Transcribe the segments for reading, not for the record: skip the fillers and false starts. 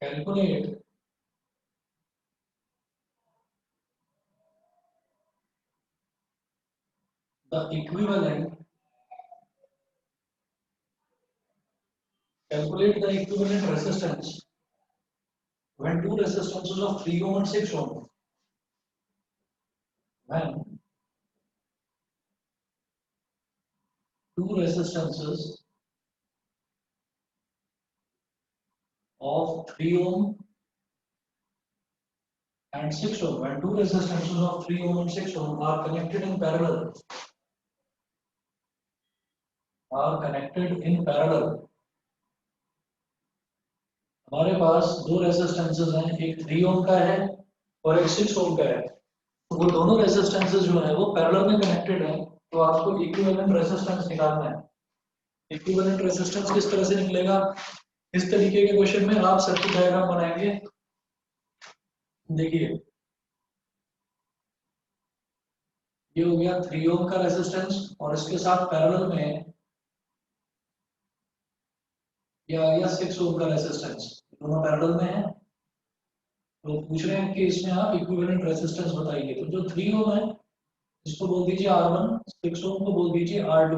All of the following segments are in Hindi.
Calculate the equivalent resistance when two resistances of 3 ohm and 6 ohm. When two resistances of 3 ohm and 6 ohm, when two resistances of 3 ohm and 6 ohm are connected in parallel, हमारे पास दो रेजिस्टेंसेस हैं, एक 3 ओम का है और एक 6 ओम का है, तो वो दोनों रेजिस्टेंसेस जो है वो पैरेलल में कनेक्टेड है, तो आपको इक्विवेलेंट रेजिस्टेंस निकालना है। इक्विवेलेंट रेजिस्टेंस किस तरह से निकलेगा? इस तरीके के क्वेश्चन में आप सर्किट डायग्राम बनाएंगे। देखिए ये हो गया 3 ओम का रेजिस्टेंस और इसके साथ पैरेलल में ये आ गया 6 ओम का रेजिस्टेंस, दोनों पैरेलल में है। तो पूछ रहे हैं कि इसमें आप इक्विवेलेंट रेजिस्टेंस बताइए। तो जो 3 ओम है इसको बोल दीजिए R1, 6 ओम को बोल दीजिए R2।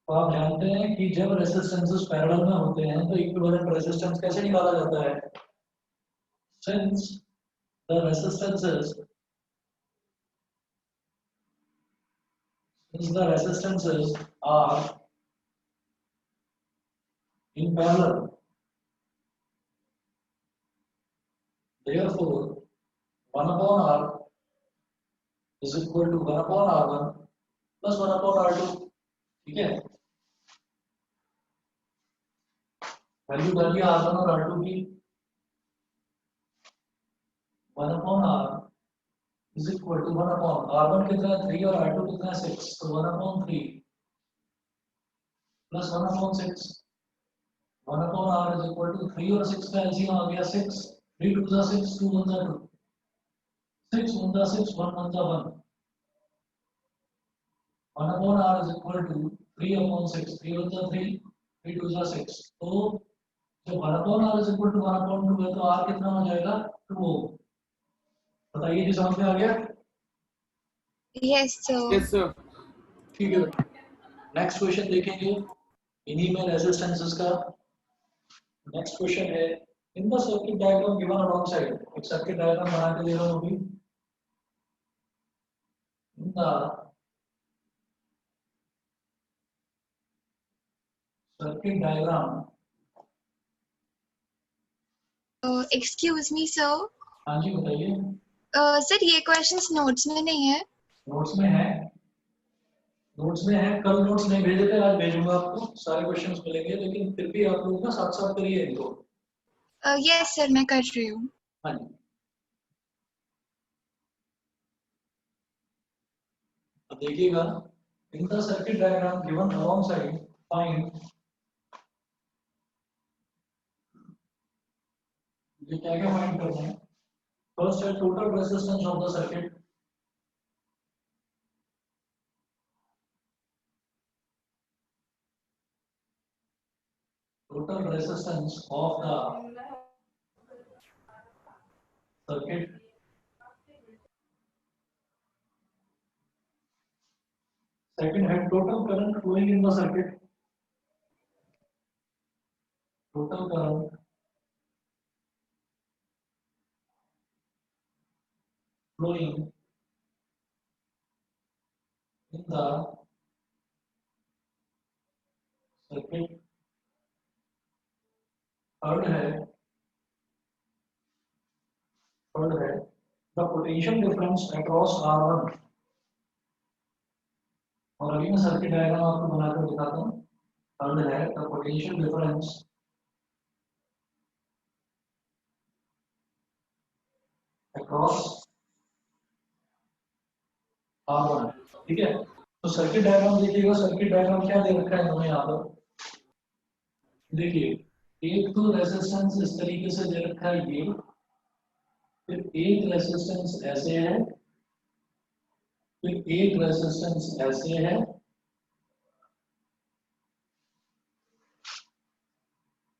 तो आप जानते हैं कि जब रेजिस्टेंसेस पैरेलल में होते हैं तो इक्विवेलेंट रेजिस्टेंस कैसे निकाला जाता है? Since the resistances are in parallel, therefore 1 upon R is equal to 1 upon R1 plus 1 upon R2। ठीक है, वैल्यू डालिए R1 और R2 की। 1 upon R is equal to 1 upon R1 कितना है 3 और R2 कितना है 6, तो 1 upon 3 plus 1 upon 6। 1 upon R is equal to 3 और 6 का एलसीएम आ गया 6, 3 2 जा 6, 2 1 जा 2, 6 1 जा 6, 1 1 जा 1। 1 upon R is equal to 3 upon 6, 3 1 जा 3, 3 2 जा 6। तो जब 1 upon R is equal to 1 upon 2 है तो R कितना हो जाएगा 2 ओम। बताइए जी, समझ में आ गया? Yes sir. Yes sir. ठीक है, नेक्स्ट क्वेश्चन देखेंगे इन्हीं में रेजिस्टेंसेस का। नेक्स्ट क्वेश्चन है इन the circuit diagram given alongside. एक सर्किट डायग्राम बना के दे रहा हूं अभी। इन the circuit diagram, Excuse me sir. हाँ जी बताइए। सर ये क्वेश्चंस नोट्स में नहीं है? नोट्स में है, नोट्स में है। कल नोट्स नहीं भेजे थे, आज भेजूंगा आपको, सारे क्वेश्चंस मिलेंगे, लेकिन फिर भी आप लोग ना साथ साथ करिए इनको। यस सर मैं कर रही हूँ। हाँ जी, अब देखिएगा इन the circuit diagram given alongside find, ये क्या क्या फाइंड करना है। फर्स्ट है total resistance of the circuit, total resistance of the circuit, second है total current flowing in the circuit, total current flowing in the circuit, third है the potential difference across R1, और अभी मैं सर्किट डायग्राम आपको बनाकर दिखाता हूँ। थर्ड है the potential difference across R1। ठीक है, तो सर्किट डायग्राम देखिएगा। सर्किट डायग्राम क्या दे रखा है हमें यहाँ पर, देखिए एक तो रेजिस्टेंस इस तरीके से दे रखा है ये, फिर एक रेजिस्टेंस ऐसे है, फिर एक रेजिस्टेंस ऐसे है,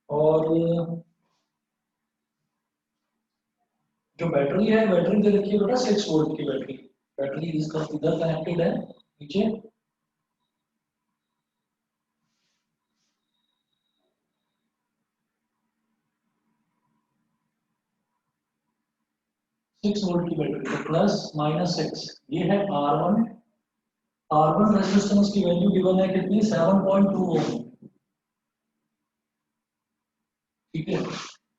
और जो बैटरी है, बैटरी दे रखी है बेटा 6 वोल्ट की बैटरी। बैटरी इसका इधर कनेक्टेड है नीचे, 6 वोल्ट की बैटरी, तो प्लस माइनस 6, ये है R1। R1 रेजिस्टेंस की वैल्यू गिवन है कितनी, 7.2 ओम, ठीक है।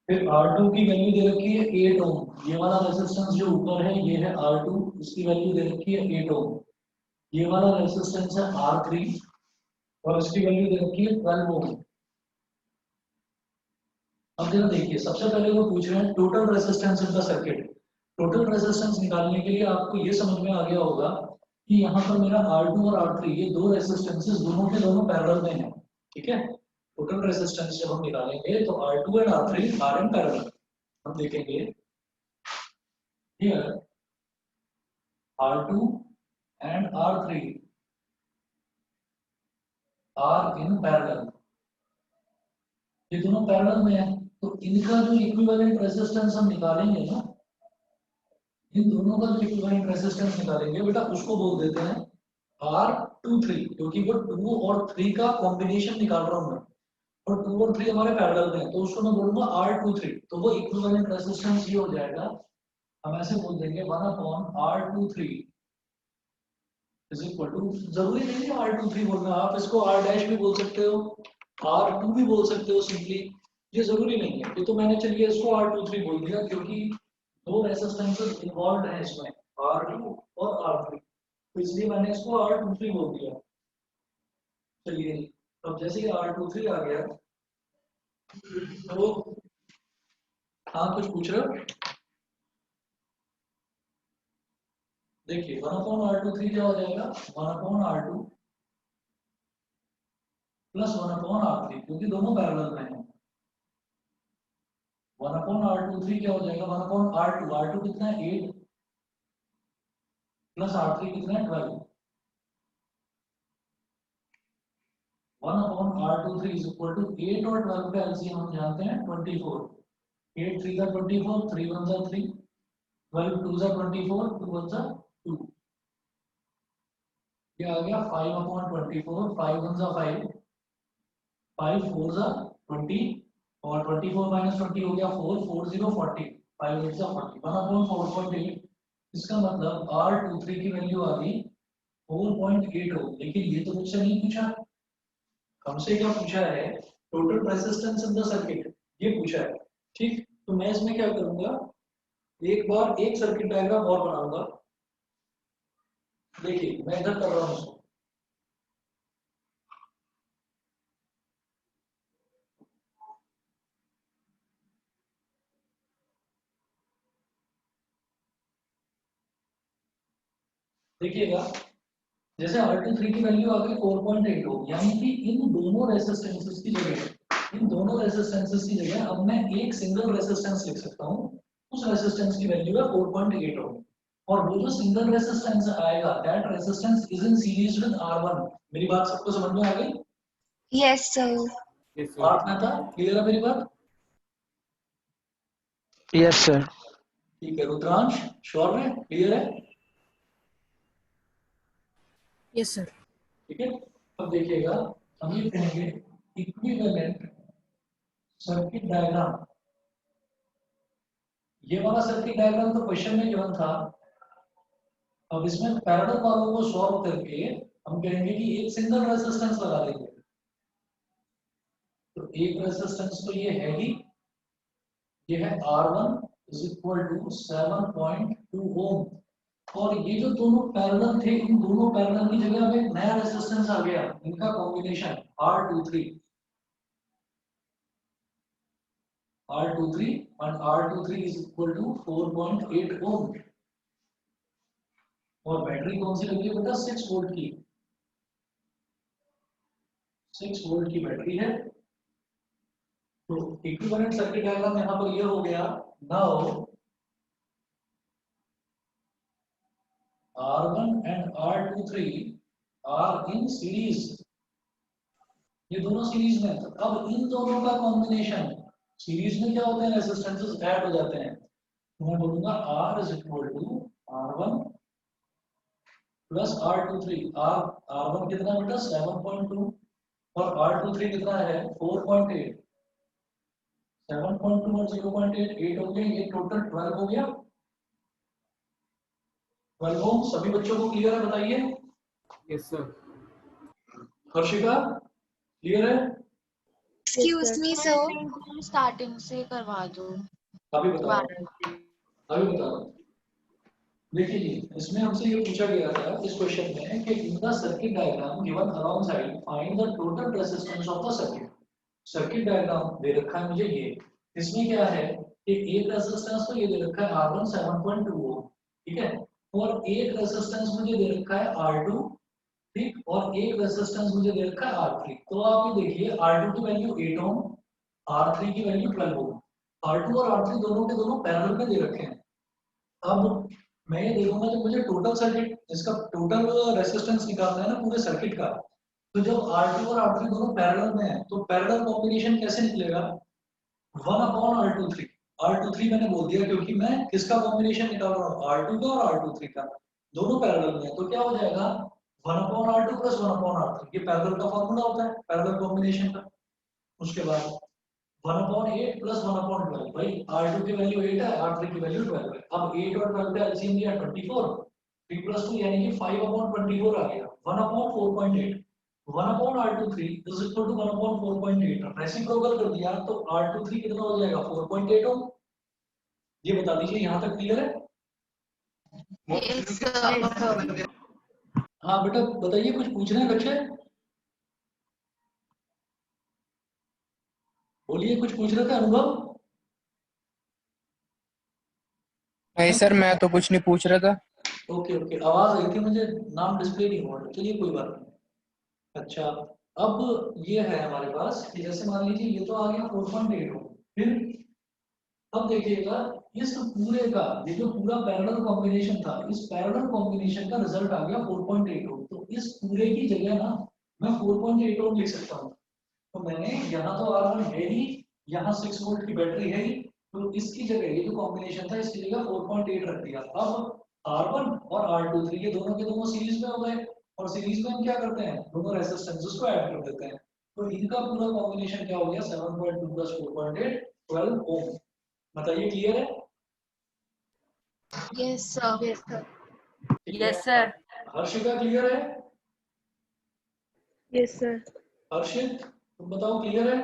फिर R2 की वैल्यू दे रखी है 8 ओम, ये वाला रेजिस्टेंस जो ऊपर है ये है R2, इसकी वैल्यू दे रखी है 8 ओम। ये वाला रेजिस्टेंस है R3 और इसकी वैल्यू दे रखी है 12 ओम। अब जरा देखिए, सबसे पहले वो पूछ रहे हैं total resistance in the circuit. Total resistance निकालने के लिए आपको ये समझ में आ गया होगा कि यहाँ पर मेरा R2 और R3 ये दो रेजिस्टेंसेस दोनों के दोनों पैरेलल में हैं, ठीक है। टोटल रेजिस्टेंस जब हम निकालेंगे तो R2 and R3 are in parallel. हम देखेंगे here R2 and R3 are in parallel, ये दोनों पैरेलल में है, तो इनका जो इक्विवेलेंट रेजिस्टेंस हम निकालेंगे ना, इन दोनों का जो इक्विवेलेंट रेजिस्टेंस निकालेंगे बेटा उसको बोल देते हैं R23, क्योंकि वो 2 और 3 का कॉम्बिनेशन निकाल रहा हूं मैं, और 2 और 3 हमारे पैरेलल में है, तो उसको मैं बोलूंगा R23। तो वो इक्विवेलेंट रेजिस्टेंस ये हो जाएगा, हम ऐसे बोल देंगे 1/R23 इज इक्वल टू, जरूरी नहीं है R23 बोलना, आप इसको R डैश भी बोल सकते हो, R2 भी बोल सकते हो सिंपली, ये जरूरी नहीं है। ये तो मैंने चलिए इसको R23 बोल दिया क्योंकि दो रेजिस्टेंसेस इन्वॉल्व हैं इसमें, R2 और R3, तो इसलिए मैंने इसको R23 बोल दिया। चलिए, अब जैसे ही R23 आ गया तो आप कुछ पूछ रहे हो, देखिए 1/R23 क्या हो जाएगा, 1/R2 प्लस 1/R3, क्योंकि दोनों पैरेलल में हैं। 1/R23 क्या हो जाएगा, 1/R2, R2 कितना है 8 प्लस R3 कितना है 12, 1/R23 इज इक्वल टू 8 और 12 का एलसीएम हम जानते हैं 24, 8 3 जा 24, 3 1 जा 3, 12 2 जा 24, 2 1 जा 2, ये आ गया 5/24, 5 1 जा 5, 5 4 जा 20 और 24 माइनस 20 हो गया 4, 4 0 40, 5 8 जा 40, 1/4.8। इसका मतलब R23 की वैल्यू आ गई 4.8 हो। लेकिन ये तो मुझसे नहीं पूछा, हमसे क्या पूछा है, total resistance in the circuit, ये पूछा है, ठीक। तो मैं इसमें क्या करूंगा, एक बार एक सर्किट डायग्राम और बनाऊंगा। देखिए मैं इधर कर रहा हूं इसको, देखिएगा जैसे R23 की वैल्यू आ गई 4.8 हो, यानी कि इन दोनों रेजिस्टेंसेस की जगह, इन दोनों रेजिस्टेंसेस की जगह अब मैं एक सिंगल रेजिस्टेंस लिख सकता हूं, उस रेजिस्टेंस की वैल्यू है 4.8 हो, और वो जो सिंगल रेजिस्टेंस आएगा that resistance is in series with R1। मेरी बात सबको समझ में आ गई? Yes, sir. बात में था, क्लियर है मेरी बात? Yes sir. ठीक है रुद्रांश, श्योर है, क्लियर है? Yes sir. ठीक है, अब देखिएगा हम ये कहेंगे इक्विवेलेंट सर्किट डायग्राम। ये वाला सर्किट डायग्राम तो क्वेश्चन में गिवन था, अब इसमें पैरेलल वालों को सॉल्व करके हम कहेंगे कि एक सिंगल रेजिस्टेंस लगा देंगे। तो एक रेजिस्टेंस तो ये है ही, ये है R1 इज इक्वल टू 7.2 ओम, और ये जो दोनों पैरेलल थे, इन दोनों पैरेलल की जगह अब एक नया रेजिस्टेंस आ गया, इनका combination R23 and R23 is equal to 4.8 ओम, और बैटरी कौन सी लगी है बेटा, 6 वोल्ट की, 6 वोल्ट की बैटरी है। तो इक्विवेलेंट सर्किट डायग्राम यहाँ पर ये हो गया। Now R1 and R23 are in series, ये दोनों सीरीज में, अब इन दोनों का कॉम्बिनेशन, सीरीज में क्या होते हैं रेजिस्टेंसेस ऐड हो जाते हैं, मैं बोलूंगा R is equal to R1 plus R23। R1 कितना बेटा 7.2 और R23 कितना है 4.8। 7.2 और 0.8 8 हो गया, ये टोटल 12 हो गया। 12 ओम। सभी बच्चों को क्लियर है बताइए? Yes sir. हर्षिका क्लियर है? Excuse me, sir. स्टार्टिंग से करवा दो। अभी बताओ। देखिए जी, इसमें हमसे ये पूछा गया था इस क्वेश्चन में कि in the circuit diagram given around side find the total resistance of the circuit. Circuit diagram दे रखा है मुझे ये, इसमें क्या है कि एक रेजिस्टेंस तो ये दे रखा है R1 7.2 ओम, ठीक है, और एक रेजिस्टेंस मुझे दे रखा है R2, ठीक, और एक रेजिस्टेंस मुझे दे रखा है R3। तो आप ये देखिए R2 की वैल्यू 8 ओम, R3 की वैल्यू 12 ओम। R2 और R3 दोनों के दोनों पैरेलल में दे रखे हैं। अब मैं ये देखूंगा जब मुझे टोटल सर्किट इसका टोटल रेजिस्टेंस निकालना है ना पूरे सर्किट का, तो जब R2 और R3 दोनों पैरेलल में है तो पैरेलल कॉम्बिनेशन कैसे निकलेगा? 1/R23। R23 मैंने बोल दिया क्योंकि मैं किसका कॉम्बिनेशन निकाल रहा हूँ, R2 का और R23 का, दोनों पैरेलल में है, तो क्या हो जाएगा 1/R2 प्लस 1/R3। ये पैरेलल का फॉर्मूला होता है पैरेलल कॉम्बिनेशन का। उसके बाद 1/8 प्लस 1/12। भाई R2 की वैल्यू 8 है, R3 की वैल्यू 12 है। अब 8 और 12 का एलसीएम लिया 24, 3 प्लस 2 यानी कि 5/24 आ गया, 1/4.8। 1/R23 is equal to 1/4.8। Reciprocal कर दिया तो R23 कितना हो जाएगा 4.8 ओम। ये बता दीजिए यहाँ तक क्लियर है? Yes sir. हाँ बेटा बताइए, कुछ पूछ रहे हैं बच्चे? बोलिए, कुछ पूछ रहे थे अनुभव? नहीं सर, मैं तो कुछ नहीं पूछ रहा था। ओके ओके, आवाज आई थी मुझे, नाम डिस्प्ले नहीं हुआ, चलिए कोई बात नहीं। अच्छा, अब ये है हमारे पास कि जैसे मान लीजिए ये तो आ गया 4.8 ओम, फिर अब देखिएगा इस पूरे का ये जो पूरा पैरेलल कॉम्बिनेशन था, इस पैरेलल कॉम्बिनेशन का रिजल्ट आ गया 4.8 ओम। तो इस पूरे की जगह ना मैं 4.8 ओम लिख सकता हूँ। तो मैंने यहाँ तो R1 है ही, यहाँ 6 वोल्ट की बैटरी है ही, तो इसकी जगह ये जो कॉम्बिनेशन था इसकी जगह 4.8 रख दिया। अब R1 और R23 ये दोनों के दोनों सीरीज में हो गए, और सीरीज में हम क्या करते हैं, दोनों रेजिस्टेंसेस को ऐड कर देते हैं, तो इनका पूरा कॉम्बिनेशन क्या हो गया 7.2 प्लस 4.8 12 ओम। बताइए क्लियर है? Yes sir. Yes sir. Harshika clear है? Yes sir. हर्षित तुम बताओ क्लियर है?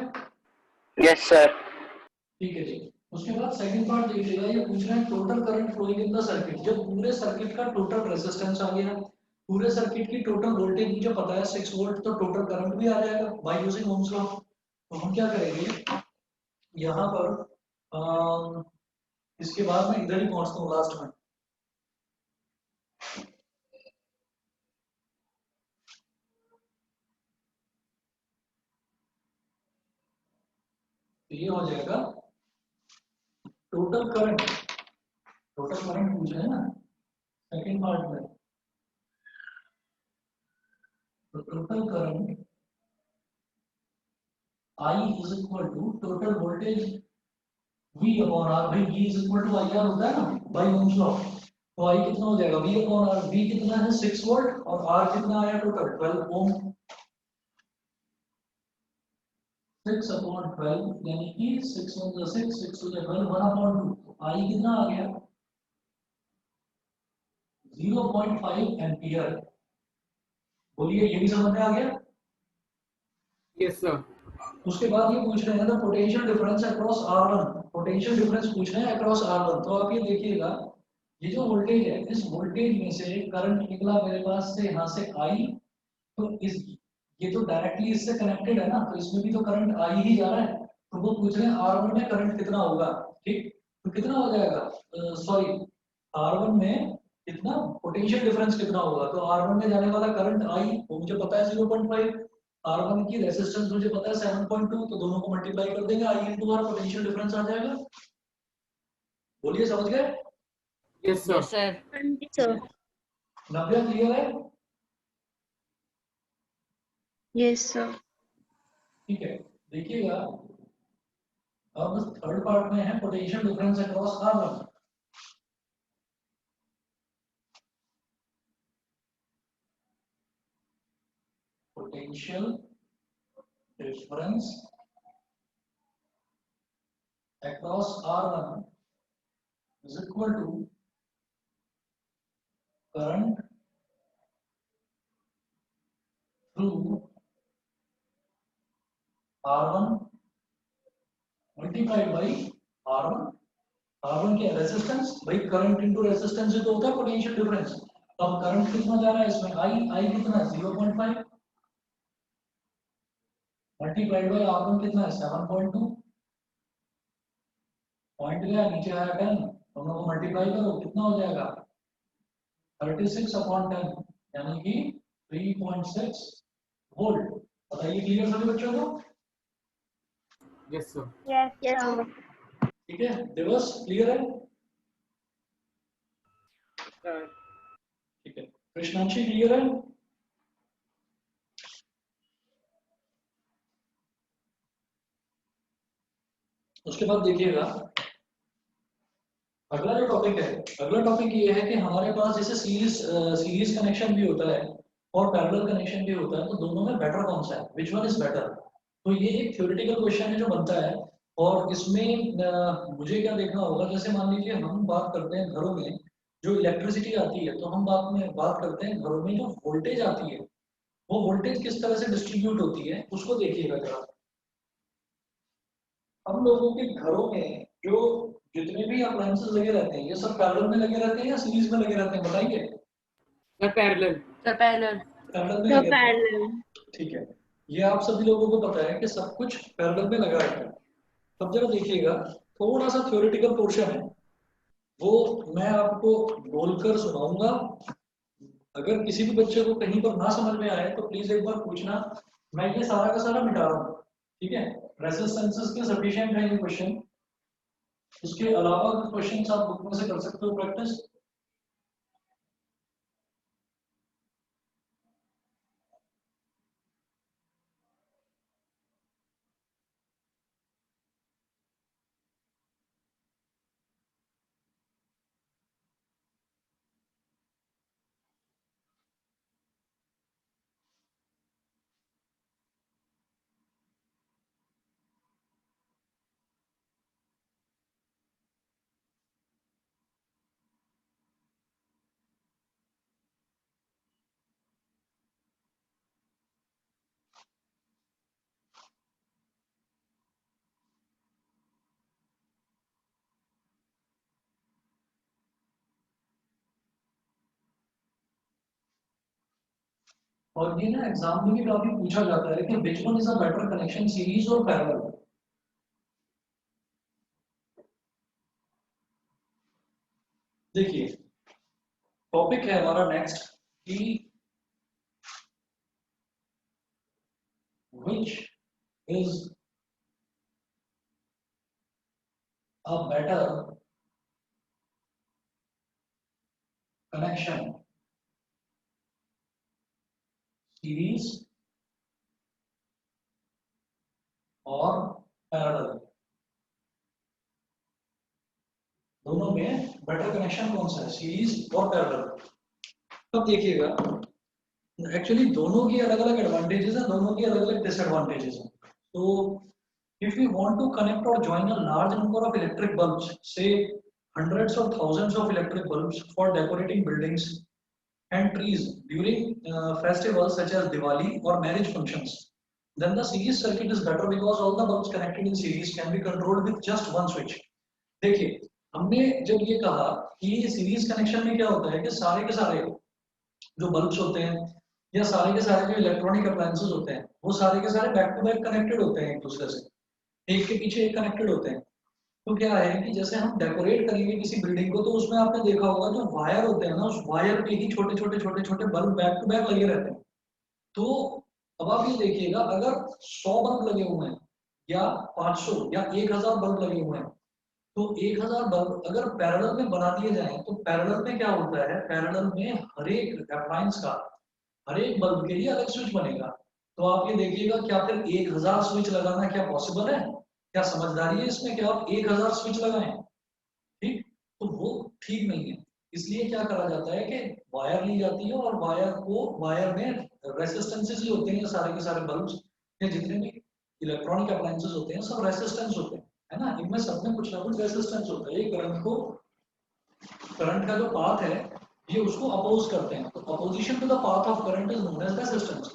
Yes sir. ठीक है जी। उसके बाद सेकंड पार्ट देखिएगा, ये पूछ रहे हैं total current flowing in the circuit. जब पूरे सर्किट का टोटल रेजिस्टेंस आ गया, पूरे सर्किट की टोटल वोल्टेज मुझे पता है 6 वोल्ट, तो टोटल करंट भी आ जाएगा बाय यूजिंग ओम्स लॉ। तो हम क्या करेंगे यहाँ पर इसके बाद मैं इधर ही पहुंचता हूँ लास्ट में। तो ये हो जाएगा टोटल करंट पूछ रहे हैं ना सेकंड पार्ट में। तो total current I is equal to total voltage V upon R। भाई V is equal to IR होता है ना बाय ओम्स लॉ। तो I कितना हो जाएगा V अपॉन R। V कितना है 6 वोल्ट और R कितना आया टोटल 12 ओम। 6 अपॉन 12 यानी कि 6 on the 6 6 to the 12 1 upon 2। I कितना आ गया 0.5 एम्पियर। बोलिए ये भी समझ में आ गया? Yes sir. उसके बाद ये पूछ रहे हैं ना potential difference across R1। Potential difference पूछ रहे हैं अक्रॉस R1। तो आप ये देखिएगा ये जो वोल्टेज है, इस वोल्टेज में से करंट निकला मेरे पास से यहाँ से I, तो इस ये तो डायरेक्टली इससे कनेक्टेड है ना, तो इसमें भी तो करंट I ही जा रहा है। तो वो पूछ रहे हैं R1 में करंट कितना होगा, ठीक, तो कितना हो जाएगा सॉरी R1 में कितना पोटेंशियल डिफरेंस कितना होगा। तो R1 में जाने वाला करंट I वो मुझे पता है 0.5, R1 की रेजिस्टेंस मुझे पता है 7.2, तो दोनों को मल्टीप्लाई कर देंगे, I into R potential difference आ जाएगा। बोलिए समझ गए? Yes sir. Sir. Navya clear है? Yes sir. ठीक है, देखिएगा अब थर्ड पार्ट में है potential difference across R1। potential difference across R1 is equal to current through R1 multiplied by R1. R1 क्या रेजिस्टेंस, भाई करंट इनटू रेजिस्टेंस से तो होता है पोटेंशियल डिफरेंस। अब करंट कितना जा रहा है इसमें, I कितना है 0.5 मल्टीप्लाइड बाय R1 कितना है 7.2, पॉइंट गया नीचे आया 10, दोनों को मल्टीप्लाई करो कितना हो जाएगा 36/10 यानी कि 3.6 वोल्ट। बताइए क्लियर सभी बच्चों को? Yes, sir. Yes, sir. ठीक है, दिवस क्लियर है? ठीक है, कृष्णांशी क्लियर है? उसके बाद देखिएगा अगला जो टॉपिक है, अगला टॉपिक ये है कि हमारे पास जैसे सीरीज कनेक्शन भी होता है और पैरेलल कनेक्शन भी होता है, तो दोनों में बेटर कौन सा है, विच वन इज बेटर। तो ये एक थ्योरेटिकल क्वेश्चन है जो बनता है और इसमें मुझे क्या देखना होगा, जैसे मान लीजिए हम बात करते हैं घरों में जो इलेक्ट्रिसिटी आती है, तो हम बात करते हैं घरों में जो वोल्टेज आती है वो वोल्टेज किस तरह से डिस्ट्रीब्यूट होती है उसको देखिएगा जरा। हम लोगों के घरों में जो जितने भी अप्लायंसेस लगे रहते हैं ये सब पैरेलल में लगे रहते हैं या सीरीज में लगे रहते हैं, बताइए। Sir, parallel. पैरेलल में लगे रहते हैं। ठीक है, ये आप सभी लोगों को पता है कि सब कुछ पैरेलल में लगा रहता है। अब जरा देखिएगा थोड़ा सा थ्योरेटिकल पोर्शन है वो मैं आपको बोलकर सुनाऊंगा। अगर किसी भी बच्चे को कहीं पर ना समझ में आए तो प्लीज एक बार पूछना, मैं ये सारा का सारा मिटा रहा हूँ। ठीक है, रेजिस्टेंसेस के सफिशिएंट है ये क्वेश्चन, उसके अलावा कुछ क्वेश्चन आप बुक में से कर सकते हो प्रैक्टिस। और ये ना एग्जाम में भी काफी पूछा जाता है कि which one is a better connection, series और पैरेलल। देखिए टॉपिक है हमारा नेक्स्ट कि which is a better connection, series और पैरेलल, दोनों में बेटर कनेक्शन कौन सा है, सीरीज और पैरेलल। अब देखिएगा एक्चुअली दोनों की अलग अलग एडवांटेजेस हैं, दोनों की अलग अलग डिसएडवांटेजेस हैं। तो if we want to connect or join a large number of electric bulbs, say hundreds or thousands of electric bulbs for decorating buildings and trees during festivals such as Diwali or marriage functions, then the series circuit is better because all the bulbs connected in series can be controlled with just one switch. देखिए हमने जब ये कहा कि सीरीज कनेक्शन में क्या होता है कि सारे के सारे जो बल्ब्स होते हैं या सारे के सारे जो इलेक्ट्रॉनिक अप्लायंसेस होते हैं वो सारे के सारे बैक टू बैक कनेक्टेड होते हैं, एक दूसरे से एक के पीछे एक कनेक्टेड होते हैं। तो क्या है कि जैसे हम डेकोरेट करेंगे किसी बिल्डिंग को तो उसमें आपने देखा होगा जो वायर होते हैं ना, उस वायर पे ही छोटे छोटे बल्ब बैक टू बैक लगे रहते हैं। तो अब आप ये देखिएगा अगर 100 बल्ब लगे हुए हैं या 500 या 1000 बल्ब लगे हुए हैं, तो 1000 बल्ब अगर पैरेलल में बना दिए जाएं तो पैरेलल में क्या होता है, पैरेलल में हर एक अप्लायंस का हर एक बल्ब के लिए अलग स्विच बनेगा। तो आप ये देखिएगा क्या फिर 1000 स्विच लगाना क्या पॉसिबल है, क्या समझदारी है इसमें कि आप 1000 स्विच लगाएं? ठीक, तो वो ठीक नहीं है। इसलिए क्या करा जाता है कि वायर ली जाती है और वायर में रेसिस्टेंसेस ही होते हैं, सारे के सारे बल्ब्स या जितने भी इलेक्ट्रॉनिक अप्लायंसेस होते हैं सब रेसिस्टेंस होते हैं, है ना, इनमें सब में कुछ ना कुछ रेसिस्टेंस होता है। ये करंट का जो पाथ है ये उसको अपोज करते हैं, तो opposition to the path of current is known as resistance.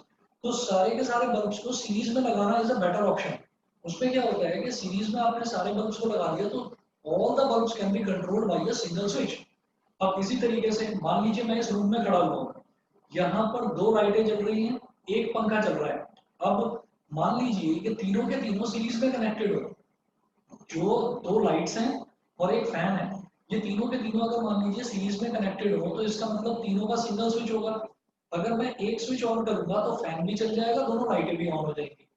तो सारे के सारे बल्ब्स को सीरीज में लगाना इज अ बेटर ऑप्शन। उसमें क्या होता है कि सीरीज में आपने सारे बल्ब्स को लगा दिया तो all the bulbs can be controlled by a single switch. अब इसी तरीके से मान लीजिए मैं इस रूम में खड़ा हुआ हूँ, यहाँ पर 2 लाइटें जल रही हैं, एक पंखा चल रहा है। अब मान लीजिए कि तीनों के तीनों सीरीज में कनेक्टेड हो, जो 2 लाइट्स हैं और एक फैन है, ये तीनों के तीनों अगर मान लीजिए सीरीज में कनेक्टेड हो तो इसका मतलब तीनों का सिंगल स्विच होगा। अगर मैं एक स्विच ऑन करूंगा तो फैन भी चल जाएगा, दोनों लाइटें भी ऑन हो जाएंगी।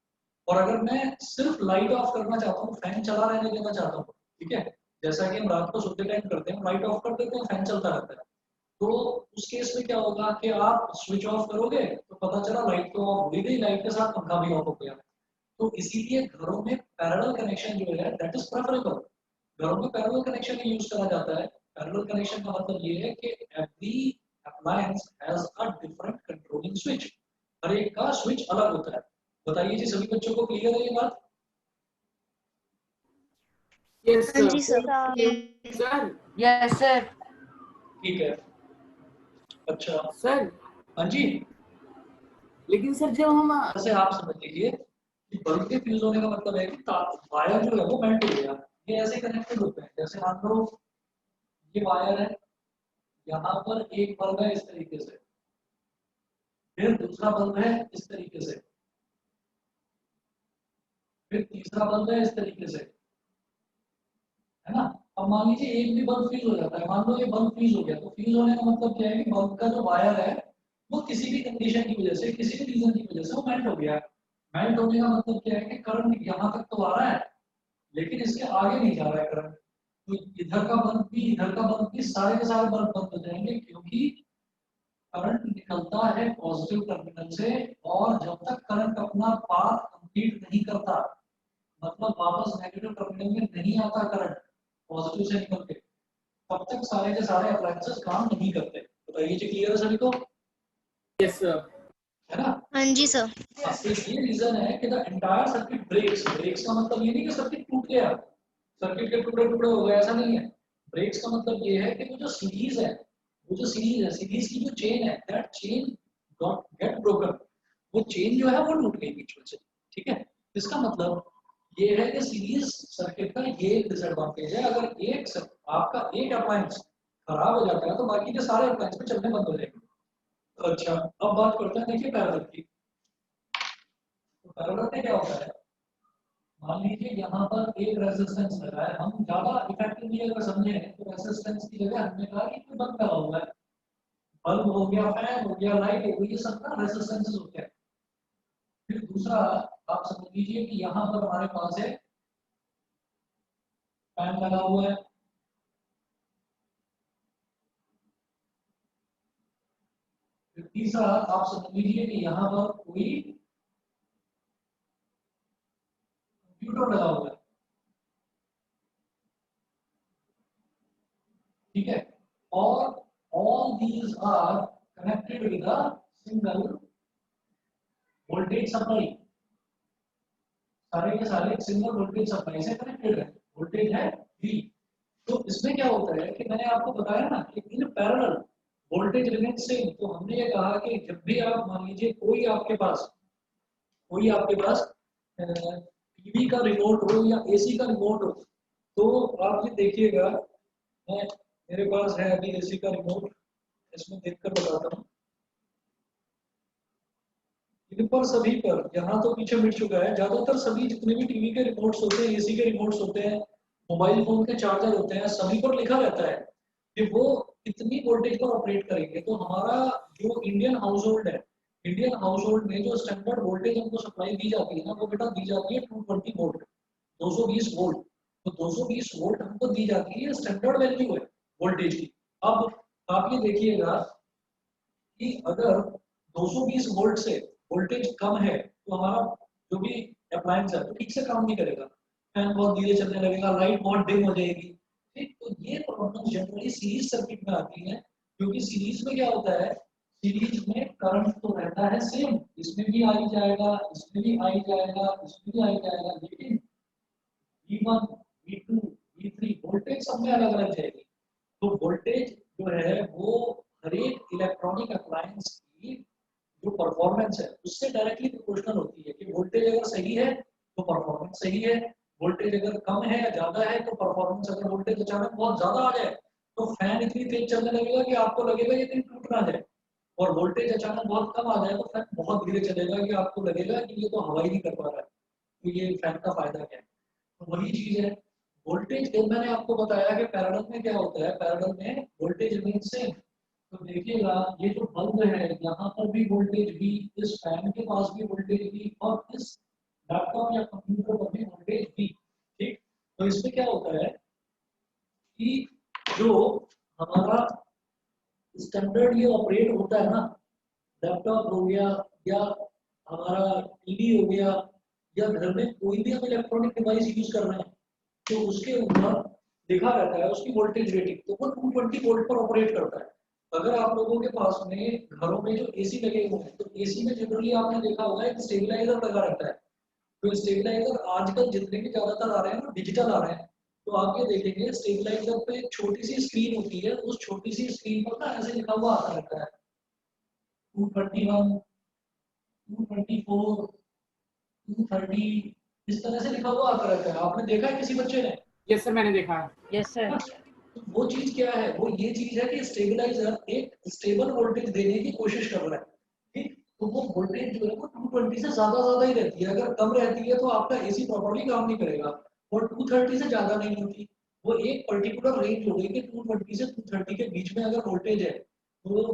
और अगर मैं सिर्फ लाइट ऑफ करना चाहता हूँ, फैन चला रहने देना चाहता हूँ, ठीक है, जैसा कि हम रात को सोते टाइम करते हैं, लाइट ऑफ कर देते हैं, फैन चलता रहता है। तो उस केस में क्या होगा कि आप स्विच ऑफ करोगे तो पता चला लाइट तो ऑफ हो गई, लाइट के साथ पंखा भी ऑफ हो गया। तो इसीलिए घरों में पैरेलल कनेक्शन जो है दैट इज प्रेफरेबल। घरों में पैरेलल कनेक्शन ही यूज करा जाता है। पैरेलल कनेक्शन का मतलब ये है कि every appliance has a different controlling switch, हर एक का स्विच अलग होता है। बताइए जी, सभी बच्चों को क्लियर है ये बात? Yes, हाँ जी sir. Sir. Sir, yes sir. ठीक है, अच्छा, sir. हाँ जी। लेकिन सर जब हम जैसे आप समझ लीजिए कि बल्ब के फ्यूज होने का मतलब है कि वायर जो है वो मेल्ट हो गया। ये ऐसे कनेक्टेड होते हैं, जैसे मान लो ये वायर है, यहाँ पर एक बल्ब है इस तरीके से, फिर दूसरा बल्ब है इस तरीके से, फिर तीसरा बल्ब है इस तरीके से, है ना। अब मान लीजिए एक भी बल्ब फ्यूज हो जाता है, मान लो ये बल्ब फ्यूज हो गया, तो फ्यूज होने का मतलब क्या है कि बल्ब का जो वायर है वो किसी भी कंडीशन की वजह से, किसी भी रीजन की वजह से वो मेल्ट हो गया। मेल्ट होने का मतलब क्या है कि करंट यहाँ तक तो आ रहा है लेकिन इसके आगे नहीं जा रहा है करंट। तो इधर का बल्ब भी, इधर का बल्ब भी, सारे के सारे बल्ब बंद हो जाएंगे, क्योंकि करंट निकलता है पॉजिटिव टर्मिनल से, और जब तक करंट अपना पाथ कंप्लीट नहीं करता, मतलब वापस नेगेटिव टर्मिनल में नहीं आता करंट पॉजिटिव से निकल के, तब तक सारे के सारे अप्लायंसेस काम नहीं करते। बताइए जी, क्लियर है सभी को? yes, sir. है ना। हाँ जी सर। तो ये रीजन है कि the entire circuit breaks. Breaks का मतलब ये नहीं कि सर्किट टूट गया, सर्किट के टुकड़े टुकड़े हो गए, ऐसा नहीं है। ब्रेक्स का मतलब ये है कि वो जो सीरीज है, वो जो सीरीज है, सीरीज की जो चेन है, that chain dot get broken. वो चेन जो है वो टूट गई बीच में से, ठीक है। इसका मतलब ये है कि सीरीज सर्किट का ये एक डिसएडवांटेज है, अगर आपका एक अप्लायंस खराब हो जाता है तो बाकी के सारे अप्लायंस में चलने बंद हो जाएंगे। अच्छा, अब बात करते हैं देखिए पैरेलल की। तो पैरेलल में क्या होता है, मान लीजिए यहाँ पर एक रेजिस्टेंस लगा है, हम ज्यादा इफेक्टिवली अगर समझे तो रेजिस्टेंस की जगह हमने कहा कि कोई बल्ब लगा हुआ है, बल्ब हो गया, फैन हो गया, लाइट हो गई, ये सब ना रेजिस्टेंसेस होते हैं। फिर दूसरा आप समझ लीजिए कि यहाँ पर हमारे पास है फैन लगा हुआ है, फिर तीसरा आप समझ लीजिए कि यहाँ पर कोई कंप्यूटर लगा हुआ है, ठीक है। और all these are connected with a single voltage supply। सारे के सारे सिंगल वोल्टेज सप्लाई से कनेक्टेड है, वोल्टेज है V। तो इसमें क्या होता है कि मैंने आपको बताया ना कि in parallel voltage remain same. तो हमने ये कहा कि जब भी आप मान लीजिए कोई आपके पास टीवी का रिमोट हो या एसी का रिमोट हो, तो आप ये देखिएगा, मैं मेरे पास है अभी एसी का रिमोट, इसमें देखकर बताता हूँ। इन पर सभी पर, यहाँ तो पीछे मिट चुका है, ज्यादातर सभी जितने भी टीवी के रिमोट्स होते हैं, एसी के रिमोट्स होते हैं, मोबाइल फोन के चार्जर होते हैं, सभी पर लिखा रहता है कि वो कितनी वोल्टेज पर ऑपरेट करेंगे। तो हमारा जो इंडियन हाउस होल्ड है, इंडियन हाउस होल्ड में जो स्टैंडर्ड वोल्टेज हमको सप्लाई दी जाती है ना, वो बेटा दी जाती है 220 वोल्ट, 220 वोल्ट। तो 220 वोल्ट हमको दी जाती है, स्टैंडर्ड वैल्यू है वोल्टेज की। अब आप ये देखिएगा कि अगर 220 वोल्ट से वोल्टेज कम है तो हमारा जो भी अप्लायंस है तो ठीक से काम नहीं करेगा, फैन बहुत धीरे चलने लगेगा, लाइट बहुत डिम हो जाएगी, ठीक, तो ये प्रॉब्लम जनरली सीरीज सर्किट में आती है, क्योंकि सीरीज में क्या होता है, सीरीज में करंट तो रहता है सेम, इसमें भी आई जाएगा, इसमें भी आई जाएगा, इसमें भी आई जाएगा, लेकिन V1, V2, V3 वोल्टेज सब में अलग अलग जाएगी। तो वोल्टेज जो है वो हर एक इलेक्ट्रॉनिक अप्लायंस की जो परफॉर्मेंस है उससे डायरेक्टली प्रोपोर्शनल होती है कि वोल्टेज अगर सही है तो परफॉर्मेंस सही है, वोल्टेज अगर कम है या ज्यादा है तो परफॉर्मेंस, अगर वोल्टेज अचानक बहुत ज्यादा आ जाए तो फैन इतनी तेज चलने लगेगा कि आपको लगेगा ये कहीं टूट ना जाए, और वोल्टेज अचानक बहुत कम आ जाए तो फैन बहुत धीरे चलेगा कि आपको लगेगा कि ये तो हवा ही नहीं कर पा रहा है, तो ये फैन का फायदा क्या है। तो वही चीज है, वोल्टेज मैंने आपको बताया कि पैरेलल में क्या होता है, पैरेलल में वोल्टेज रिमेन सेम। तो देखिएगा ये जो बल्ब है यहाँ पर भी वोल्टेज भी, इस फैन के पास भी वोल्टेज भी, और इस लैपटॉप या कंप्यूटर पर भी वोल्टेज भी। ठीक, तो इसमें क्या होता है कि जो हमारा स्टैंडर्ड ये ऑपरेट होता है ना, लैपटॉप हो गया या हमारा टीवी हो गया या घर में कोई भी हम इलेक्ट्रॉनिक डिवाइस यूज कर रहे हैं तो उसके ऊपर लिखा रहता है उसकी वोल्टेज रेटिंग, तो वो 220 वोल्ट पर ऑपरेट करता है। अगर आप लोगों के पास में घरों में जो एसी लगे हुए हैं तो एसी में जनरली आपने देखा होगा एक स्टेबलाइजर लगा रहता है, तो स्टेबलाइजर आजकल जितने भी ज्यादातर आ रहे हैं ना डिजिटल आ रहे हैं, तो आप ये देखेंगे स्टेबलाइजर पे एक छोटी सी स्क्रीन होती है, उस छोटी सी स्क्रीन पर ना ऐसे लिखा हुआ आता रहता है 231, 224, 230, इस तरह से लिखा हुआ आता रहता है। आपने देखा है किसी बच्चे ने? यस सर, मैंने देखा है। Yes, sir. तो वो चीज क्या है, वो ये चीज है कि स्टेबलाइजर एक स्टेबल वोल्टेज देने की कोशिश कर रहा है। ठीक, तो वो वोल्टेज जो है वो 220 से ज्यादा ही रहती है, अगर कम रहती है तो आपका एसी प्रॉपर्ली काम नहीं करेगा, और 230 से ज्यादा नहीं होती, वो एक पर्टिकुलर रेंज हो गई कि 220 से 230 के बीच में अगर वोल्टेज है तो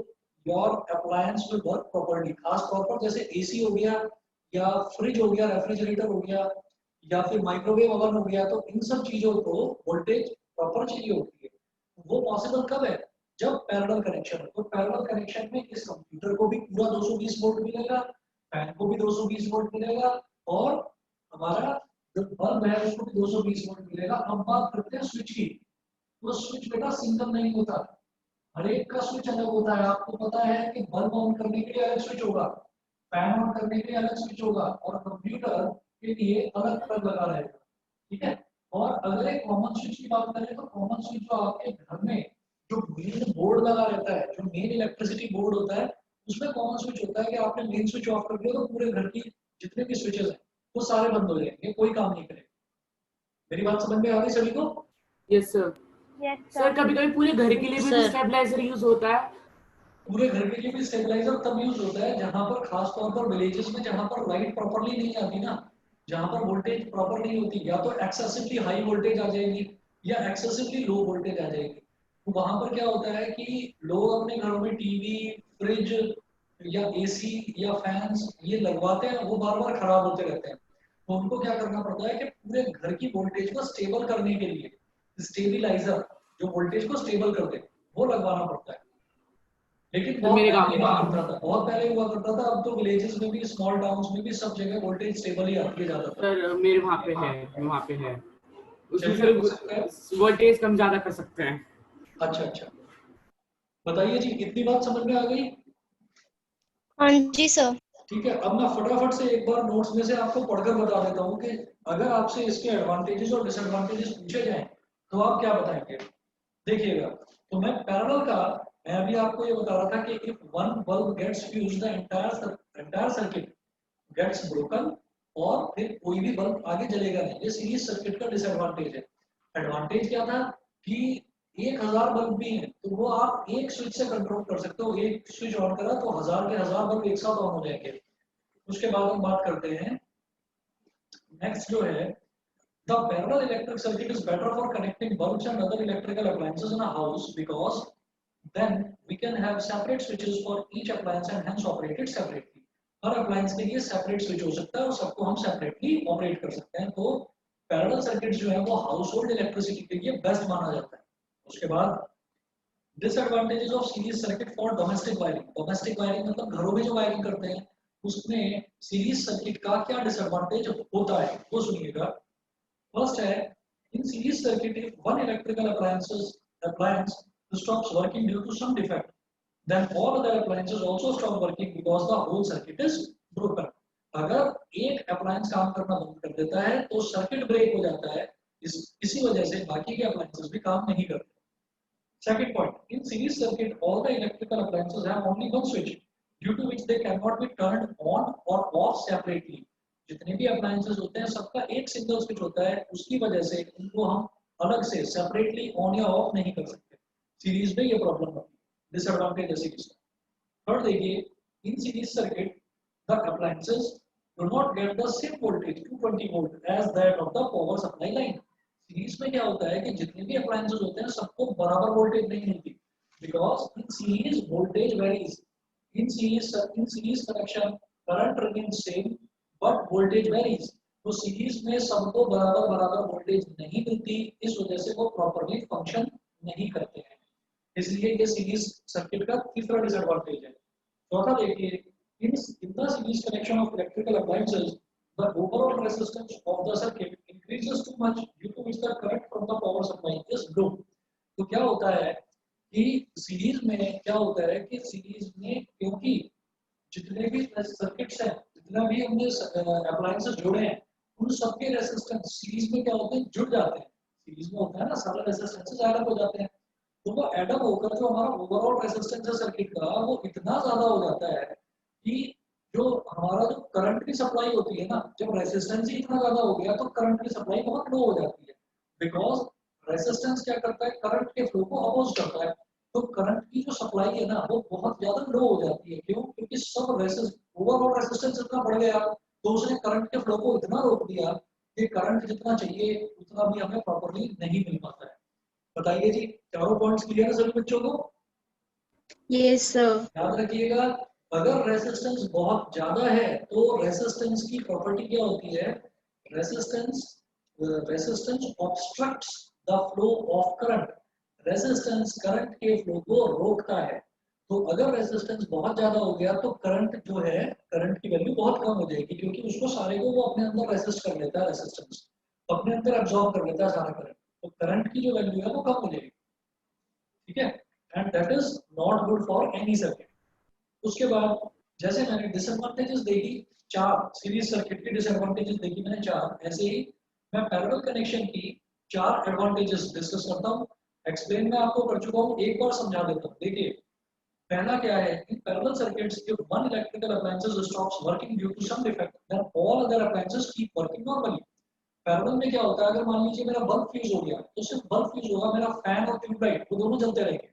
your appliance will work properly. खास तौर पर जैसे एसी हो गया या फ्रिज हो गया, रेफ्रिजरेटर हो गया या फिर माइक्रोवेव ओवन हो गया, तो इन सब चीजों को वोल्टेज प्रॉपर चाहिए होती है। वो पॉसिबल कब है, जब पैरेलल कनेक्शन है। तो पैरेलल कनेक्शन में इस कंप्यूटर को भी पूरा 220 वोल्ट मिलेगा, फैन को भी 220 वोल्ट मिलेगा, और हमारा जो बल्ब है उसको भी 220 वोल्ट मिलेगा। अब बात करते हैं स्विच की, तो स्विच बेटा सिंगल नहीं होता, हर एक का स्विच अलग होता है। आपको पता है कि बल्ब ऑन करने के लिए अलग स्विच होगा, फैन ऑन करने के लिए अलग स्विच होगा, और कंप्यूटर के लिए अलग अलग लगा रहेगा। ठीक है, और अगर एक कॉमन स्विच की बात करें तो कॉमन स्विच जो आपके घर में जो मेन बोर्ड लगा रहता है, जो मेन इलेक्ट्रिसिटी बोर्ड होता है, उसमें कॉमन स्विच होता है कि आपने मेन स्विच ऑफ कर दिया तो पूरे घर की जितने भी स्विचेस हैं वो सारे बंद हो जाएंगे, कोई काम नहीं करेगा। मेरी बात समझ में आ गई सभी को? Yes sir. Yes, सर कभी कभी पूरे घर के लिए भी Sir. स्टेबलाइजर यूज होता है। पूरे घर के लिए भी स्टेबलाइजर तब यूज होता है जहां पर खास तौर पर विलेजेस में जहां पर लाइट प्रॉपर्ली नहीं आती ना, जहां पर वोल्टेज प्रॉपर नहीं होती, या तो एक्सेसिवली हाई वोल्टेज आ जाएगी या एक्सेसिवली लो वोल्टेज आ जाएगी। तो वहां पर क्या होता है कि लोग अपने घरों में टीवी, फ्रिज या एसी या फैंस ये लगवाते हैं, वो बार बार खराब होते रहते हैं, तो उनको क्या करना पड़ता है कि पूरे घर की वोल्टेज को स्टेबल करने के लिए स्टेबिलाईजर जो वोल्टेज को स्टेबल कर दे वो लगवाना पड़ता है। लेकिन बहुत मेरे गांव पहले में हुआ करता था, बहुत पहले हुआ करता था, अब तो विलेजेस में भी स्मॉल टाउन्स में भी सब जगह वोल्टेज स्टेबल ही आती है ज्यादातर। सर मेरे वहाँ पे है, वहाँ पे है, उसमें चलिए, हो सकता है। सर वोल्टेज कम ज्यादा कर सकते हैं। अच्छा अच्छा, बताइए जी, इतनी बात समझ में आ गई? हाँ जी सर। ठीक है, अब मैं फटाफट से एक बार नोट्स में से आपको पढ़कर बता देता हूँ कि अगर आपसे इसके एडवांटेजेस और डिसएडवांटेजेस पूछे जाएं तो आप क्या बताएंगे। देखिएगा, तो मैं पैरेलल का, मैं अभी आपको ये बता रहा था कि if one bulb gets fused the entire circuit gets broken, और फिर कोई भी बल्ब आगे जलेगा नहीं। ये सीरीज सर्किट का डिसएडवांटेज है। एडवांटेज क्या था कि 1000 बल्ब भी हैं तो वो आप एक स्विच से कंट्रोल कर सकते हो, एक स्विच ऑन करा तो 1000 के 1000 बल्ब एक साथ ऑन हो जाएंगे। उसके बाद हम बात करते हैं नेक्स्ट जो है, the parallel electric circuit is better for connecting bulbs and other electrical appliances in a house because then we can have separate switches for each appliance and hence operate it separately. Her appliance के लिए separate switch हो सकता है और सबको हम separately operate कर सकते हैं। तो parallel circuit जो है वो household electricity के लिए best माना जाता है। उसके बाद disadvantages of series circuit for domestic wiring. Domestic wiring मतलब घरों में जो वायरिंग करते हैं उसमें सीरीज सर्किट का क्या डिसएडवांटेज होता है वो सुनिएगा। फर्स्ट है In series circuit, if one electrical appliance stops working due to some defect, then all other appliances also stop working because the whole circuit is broken. अगर एक अप्लायंस काम करना बंद कर देता है तो सर्किट ब्रेक हो जाता है, इसी वजह से बाकी के अप्लायंसेस भी काम नहीं करते. Second point, in series circuit, all the electrical appliances have only one switch, due to which they cannot be turned on or off separately. जितने भी अप्लायंसेस होते हैं सबका एक सिंगल स्विच होता है, उसकी वजह से उनको हम अलग से सेपरेटली ऑन या ऑफ नहीं कर सकते. सीरीज में ये प्रॉब्लम होती है, डिसएडवांटेज है सीरीज का. थर्ड देखिए, in series circuit the appliances do not get the same voltage 220 volt as that of the power supply line. Series में क्या होता है कि जितने भी अप्लायंसेस होते हैं सबको बराबर वोल्टेज नहीं मिलती, because in series voltage varies. In series connection current remains same but voltage varies. तो सीरीज में सबको बराबर वोल्टेज नहीं मिलती, इस वजह से वो प्रॉपर्ली फंक्शन नहीं करते हैं. इसलिए ये सीरीज सर्किट का तीसरा डिसएडवांटेज है. चौथा देखिए, in the series connection of electrical appliances the overall resistance of the circuit increases too much due to which the current from the power supply is low. तो क्या होता है कि सीरीज में क्या होता है कि सीरीज में क्योंकि जितने भी सर्किट्स हैं, जितना भी हमने अप्लायंसेस जोड़े हैं, उन सबके रेजिस्टेंस सीरीज में क्या होते हैं, जुड़ जाते हैं. सीरीज में होता है ना, सारे रेजिस्टेंसेस ऐड अप हो जाते हैं. तो वो ऐड अप होकर जो हमारा ओवरऑल रेजिस्टेंस है सर्किट का, वो इतना ज्यादा हो जाता है कि जो हमारा जो करंट की सप्लाई होती है ना, जब रेजिस्टेंस ही इतना ज्यादा हो गया तो करंट की सप्लाई बहुत लो हो जाती है. बिकॉज रेजिस्टेंस क्या करता है, करंट के फ्लो को अपोज करता है. तो करंट की जो सप्लाई है ना वो बहुत ज्यादा लो हो जाती है. क्यों? क्योंकि सब ओवरऑल रेजिस्टेंस इतना बढ़ गया तो उसने करंट के फ्लो को इतना रोक दिया कि करंट जितना चाहिए उतना भी हमें प्रॉपर्ली नहीं मिल पाता है. बताइए जी, चारों पॉइंट्स क्लियर है सभी बच्चों को? Yes, sir. याद रखिएगा, अगर रेजिस्टेंस बहुत ज्यादा है तो रेजिस्टेंस की प्रॉपर्टी क्या होती है, resistance obstructs the flow of current. Resistance current के फ्लो को रोकता है. तो अगर रेजिस्टेंस बहुत ज्यादा हो गया तो करंट जो है, करंट की वैल्यू बहुत कम हो जाएगी, क्योंकि उसको सारे को वो अपने अंदर रेजिस्ट कर लेता है, रेजिस्टेंस अपने अंदर एब्जॉर्ब कर लेता है सारा करंट. तो करंट की जो वैल्यू है वो कम हो जाएगी. ठीक है, and that is not good for any circuit. उसके बाद जैसे मैंने डिसएडवांटेजेस देखी चार, सीरीज सर्किट के डिसएडवांटेजेस देखी मैंने चार, ऐसे ही मैं पैरेलल कनेक्शन की चार एडवांटेजेस डिस्कस करता हूं. एक्सप्लेन मैं आपको कर चुका हूं, एक बार समझा देता हूं. देखिए, पहला क्या है, in parallel circuits if one electrical appliances stops working due to some defect then all other appliances keep working normally. Parallel में क्या होता है, अगर मान लीजिए मेरा बल्ब फ्यूज हो गया तो सिर्फ बल्ब फ्यूज होगा, मेरा फैन और ट्यूबलाइट वो दोनों जलते रहेंगे,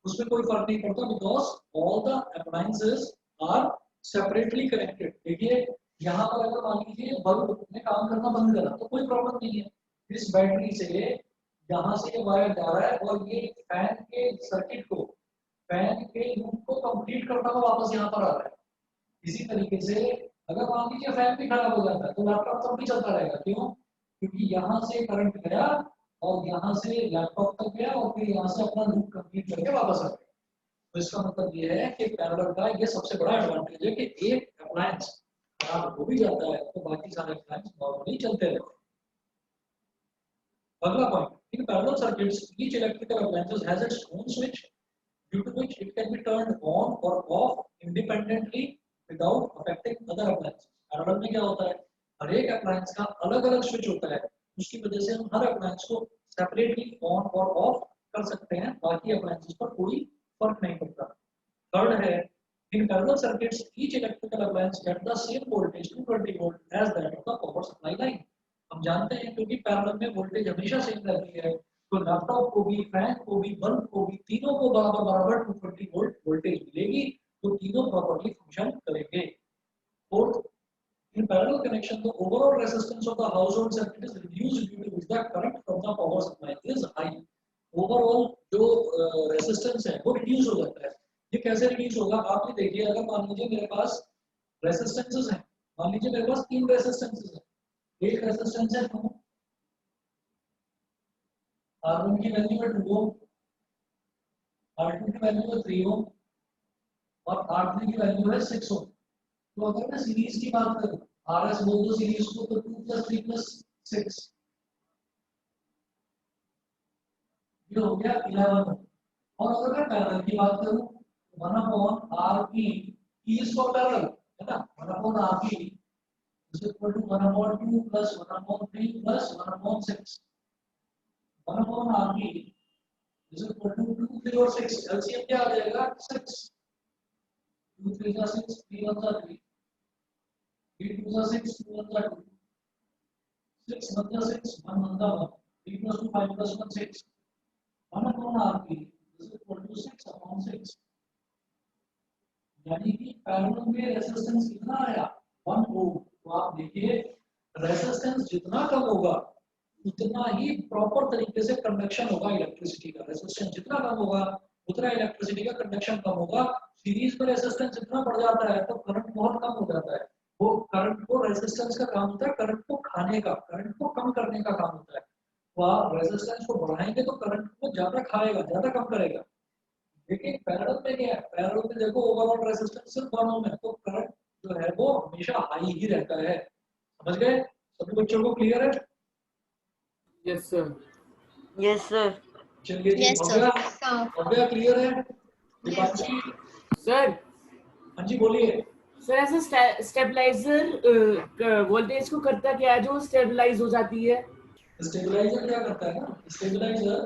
उसमें कोई फर्क नहीं पड़ता, because all the appliances are separately connected. देखिए यहाँ पर अगर मान लीजिए बल्ब ने काम करना बंद करा तो कोई प्रॉब्लम नहीं है. इस बैटरी से यहाँ से ये वायर जा रहा है और ये फैन के सर्किट को, फैन के लूप को कंप्लीट करता हुआ वापस यहाँ पर आ रहा है. इसी तरीके से अगर मान लीजिए फैन भी खराब हो जाता है तो लैपटॉप तब भी चलता रहेगा. क्यों? क्योंकि यहाँ से करंट गया और यहाँ से लैपटॉप तक गया और फिर यहाँ से अपना लूप कंप्लीट करके वापस आ गया. तो इसका मतलब ये है कि पैरेलल का ये सबसे बड़ा एडवांटेज है कि एक अप्लायंस खराब हो भी जाता है तो बाकी सारे अप्लायंस नॉर्मली चलते रहते हैं. अगला point, in parallel circuits each electrical appliance has its own switch due to which it can be turned on or off independently without affecting other appliances. Parallel में क्या होता है, हर एक अप्लायंस का अलग-अलग स्विच होता है, उसकी वजह से हम हर अप्लायंस को सेपरेटली ऑन और ऑफ कर सकते हैं, बाकी अप्लायंसेस पर कोई फर्क नहीं पड़ता. थर्ड है, in parallel circuits each electrical appliance get the same voltage 220 volt as that of the power supply line. हम जानते हैं क्योंकि पैरेलल में वोल्टेज हमेशा सेम रहती है, तो लैपटॉप को भी, फैन को भी, बल्ब को भी, तीनों को बराबर 220 वोल्ट वोल्टेज मिलेगी, तो तीनों प्रॉपर्ली फंक्शन करेंगे. Fourth, in parallel connection the overall resistance of the household circuit is reduced due to which the current from the power supply is high. overall जो रेजिस्टेंस है वो रिड्यूस हो जाता है. ये कैसे रिड्यूस होगा, आप ये देखिए, अगर मान लीजिए मेरे पास रेजिस्टेंसेस हैं, मान लीजिए मेरे पास तीन रेजिस्टेंसेस हैं. एक रेजिस्टेंस है 2, R1 की वैल्यू है 2 ओम, R2 की वैल्यू है 3 ओम और R3 की वैल्यू है 6 ओम. तो अगर मैं सीरीज की बात करूं, RS बोल दो सीरीज को, तो 2 + 3 + 6 ये हो गया 11। और अगर मैं पैरेलल की बात करूं 1/RP इज फॉर पैरेलल है ना, 1/RP is equal to 1/2 plus 1/3 plus 1/6। 1/RP is equal to 2, 3 और 6। LCM क्या आ जाएगा 6। 2 3 जा 6, 3 1 जा 3, 3 2 जा 6, 2 1 जा 2, 6 1 जा 6, 1 1 जा 1, 3 plus 2 5 plus 1 6। 1/RP is equal to 6/6। यानी कि पैरेलल में रेजिस्टेंस कितना आया 1 ओम। तो आप देखिए रेजिस्टेंस जितना कम होगा उतना ही प्रॉपर तरीके से कंडक्शन होगा इलेक्ट्रिसिटी का। रेजिस्टेंस जितना कम होगा उतना इलेक्ट्रिसिटी का कंडक्शन कम होगा। सीरीज में रेजिस्टेंस जितना बढ़ जाता है तो करंट बहुत कम हो जाता है। वो करंट को रेजिस्टेंस का काम होता है करंट को खाने का, करंट को कम करने का काम होता है। तो आप रेजिस्टेंस को बढ़ाएंगे तो करंट को ज्यादा खाएगा, ज्यादा कम करेगा। लेकिन पैरेलल में क्या है, पैरेलल में देखो ओवरऑल रेजिस्टेंस सिर्फ 1 ओम है तो करंट जो है वो हमेशा हाई ही रहता है। समझ गए सभी बच्चों को? क्लियर है? Yes sir. Yes sir. चलिए जी, Yes, हो sir. गया? हो गया? क्लियर है? दीपांशी? सर हाँ जी बोलिए। सर ऐसा स्टेबलाइजर वोल्टेज को करता क्या है जो स्टेबलाइज हो जाती है? स्टेबलाइजर क्या करता है ना, स्टेबलाइजर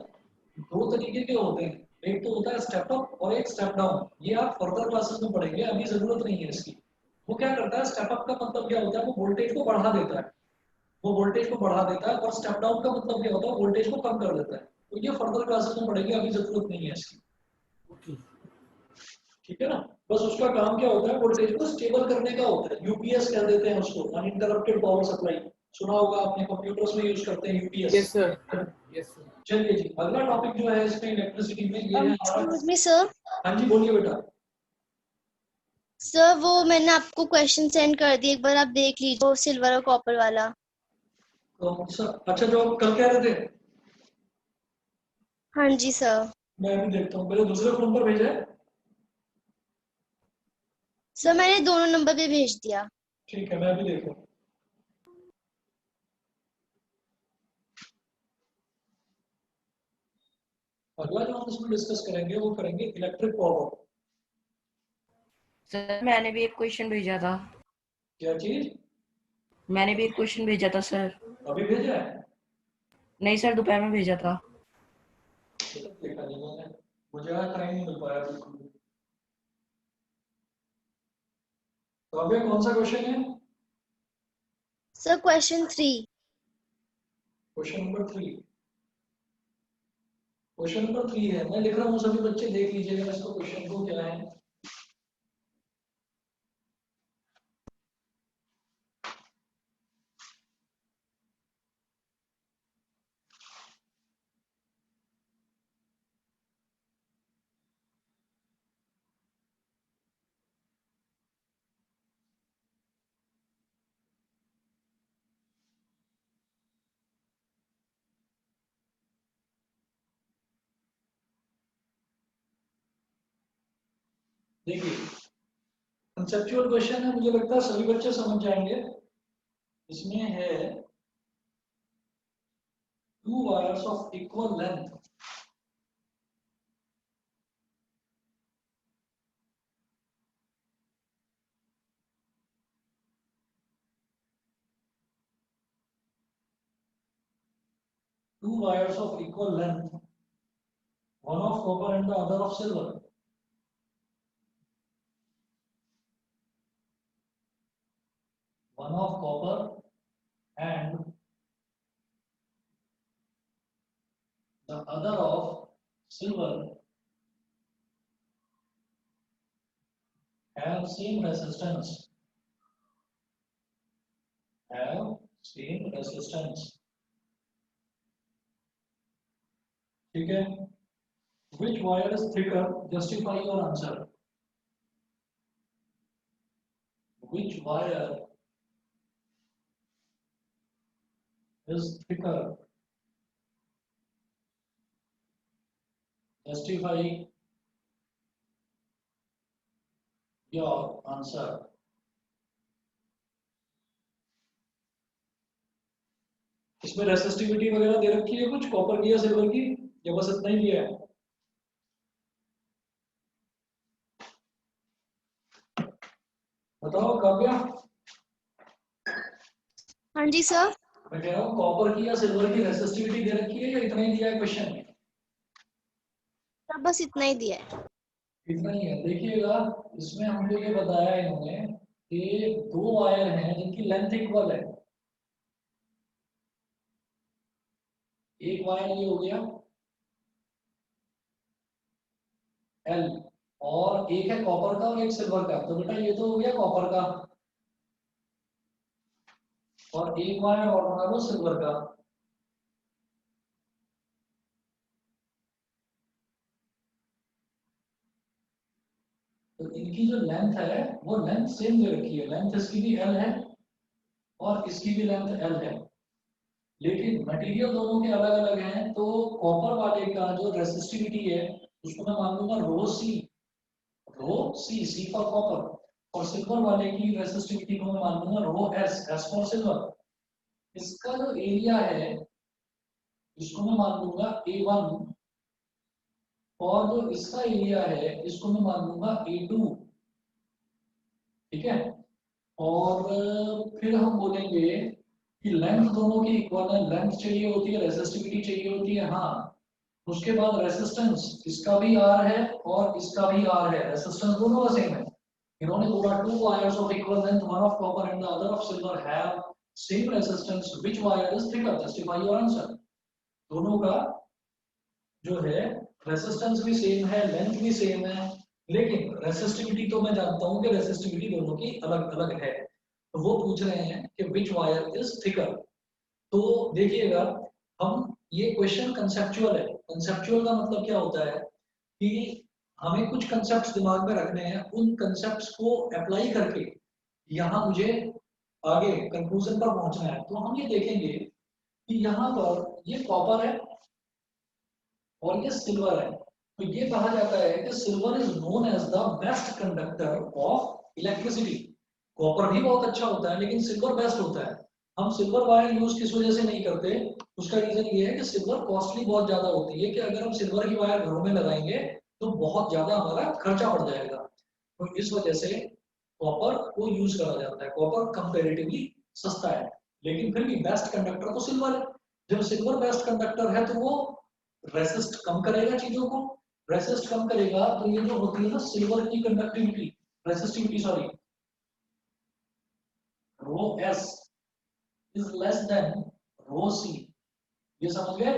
दो तरीके के होते हैं, एक तो होता है स्टेप अप और एक स्टेप डाउन। ये आप फर्दर क्लासेस में पढ़ेंगे, अभी जरूरत नहीं है इसकी। वो क्या करता है, स्टेप अप का मतलब क्या होता है, वो वोल्टेज को बढ़ा देता है, वो वोल्टेज को बढ़ा देता है। और स्टेप डाउन का मतलब क्या होता है, वोल्टेज को कम कर देता है। तो ये फर्दर क्लासेस में पढ़ेंगे, अभी जरूरत नहीं है इसकी। ठीक है ना? बस उसका काम क्या होता है, वोल्टेज को स्टेबल करने का होता है। यूपीएस कह देते हैं उसको, अनइंटरप्टेड पावर सप्लाई। सुना होगा आपने, कंप्यूटर्स में यूज करते हैं UPS. Yes sir. Yes sir. चलिए जी, अगला टॉपिक जो है इसमें इलेक्ट्रिसिटी में ये है हमारा। Excuse me, sir. हाँ जी बोलिए बेटा। सर वो मैंने आपको क्वेश्चन सेंड कर दिया, एक बार आप देख लीजिए, वो सिल्वर और कॉपर वाला। अच्छा जो आप कल कह रहे थे, हाँ जी सर। मैं अभी देखता हूँ, मेरे दूसरे फोन पर भेजा है। सर मैंने दोनों नंबर पे भेज दिया। ठीक है, मैं भी देख रहा हूँ। अगला जो हम इसमें डिस्कस करेंगे वो करेंगे इलेक्ट्रिक पावर। सर मैंने भी एक क्वेश्चन भेजा था। क्या चीज? मैंने भी एक क्वेश्चन भेजा था सर। अभी भेजा है? नहीं सर, दोपहर में भेजा था। देखा नहीं मैंने, मुझे आज टाइम नहीं मिल पाया बिल्कुल भी। तो अभी कौन सा क्वेश्चन है? Sir question 3। Question number 3। Question number 3 है, मैं लिख रहा हूँ, सभी बच्चे देख लीजिएगा इसको, क्वेश्चन को क्या है। देखिए कंसेप्चुअल क्वेश्चन है, मुझे लगता है सभी बच्चे समझ जाएंगे। इसमें है 2 wires of equal length, two wires of equal length, one of copper and the other of silver. One of copper and the other of silver have same resistance. Have same resistance. ठीक है? Which wire is thicker? Justify your answer. Which wire is thicker? Justify your answer. इसमें रेसिस्टिविटी वगैरह दे रखी है कुछ कॉपर की या सिल्वर की? ये बस इतना ही दिया है। बताओ काव्या। हाँ जी सर। मैं कह रहा हूँ कॉपर की या सिल्वर की रेसिस्टिविटी दे रखी है या इतना ही दिया है क्वेश्चन में? सर बस इतना ही दिया है। इतना ही है। देखिएगा इसमें हमको ये बताया इन्होंने कि दो वायर हैं जिनकी लेंथ इक्वल है। एक वायर ये हो गया एल, और एक है कॉपर का और एक सिल्वर का। तो बेटा ये तो हो गया कॉपर का, और एक वायर और बना लो सिल्वर का। तो इनकी जो लेंथ है वो लेंथ सेम दे रखी है। लेंथ इसकी भी एल है और इसकी भी लेंथ एल है, लेकिन मटेरियल दोनों के अलग अलग हैं। तो कॉपर वाले का जो रेसिस्टिविटी है उसको मैं मान लूंगा रो सी, सी फॉर कॉपर, और सिल्वर वाले की रेसिस्टिविटी को मैं मान लूंगा rho S, S for silver. इसका जो एरिया है इसको मैं मान लूंगा A1, और जो इसका एरिया है इसको मैं मान लूंगा A2। ठीक है। और फिर हम बोलेंगे कि लेंथ दोनों की इक्वल है। लेंथ चाहिए होती है, रेसिस्टिविटी चाहिए होती है, हाँ। उसके बाद रेसिस्टेंस, इसका भी आर है और इसका भी आर है, रेसिस्टेंस दोनों का सेम है। इन्होंने बोला to wires of equal length, one of copper and the other of silver have same resistance, which wire is thicker? Justify your answer. दोनों का जो है रेसिस्टेंस भी सेम है, लेंथ भी सेम है, लेकिन रेसिस्टिविटी तो मैं जानता हूं कि रेसिस्टिविटी दोनों की अलग अलग है। तो वो पूछ रहे हैं कि व्हिच वायर इज थिकर। तो देखिएगा हम, ये क्वेश्चन कंसेप्चुअल है। कंसेप्चुअल का मतलब क्या होता है कि हमें कुछ कंसेप्ट्स दिमाग में रखने हैं, उन कंसेप्ट्स को अप्लाई करके यहाँ मुझे आगे कंक्लूजन पर पहुंचना है। तो हम ये देखेंगे कि यहाँ पर ये कॉपर है और ये सिल्वर है। तो ये कहा जाता है कि silver is known as the best conductor of electricity. Copper भी बहुत अच्छा होता है लेकिन सिल्वर बेस्ट होता है। हम सिल्वर वायर यूज किस वजह से नहीं करते? उसका रीजन ये है कि सिल्वर कॉस्टली बहुत ज्यादा होती है, कि अगर हम सिल्वर की वायर घरों में लगाएंगे तो बहुत ज्यादा हमारा खर्चा बढ़ जाएगा। तो इस वजह से कॉपर को यूज करा जाता है। कॉपर कंपेरेटिवली सस्ता है, लेकिन फिर भी बेस्ट कंडक्टर तो सिल्वर है। जब सिल्वर बेस्ट कंडक्टर है तो वो रेसिस्ट कम करेगा चीजों को। रेसिस्ट कम करेगा तो ये जो होती है ना सिल्वर की conductivity, resistivity sorry, rho S is less than rho C. ये समझ गए?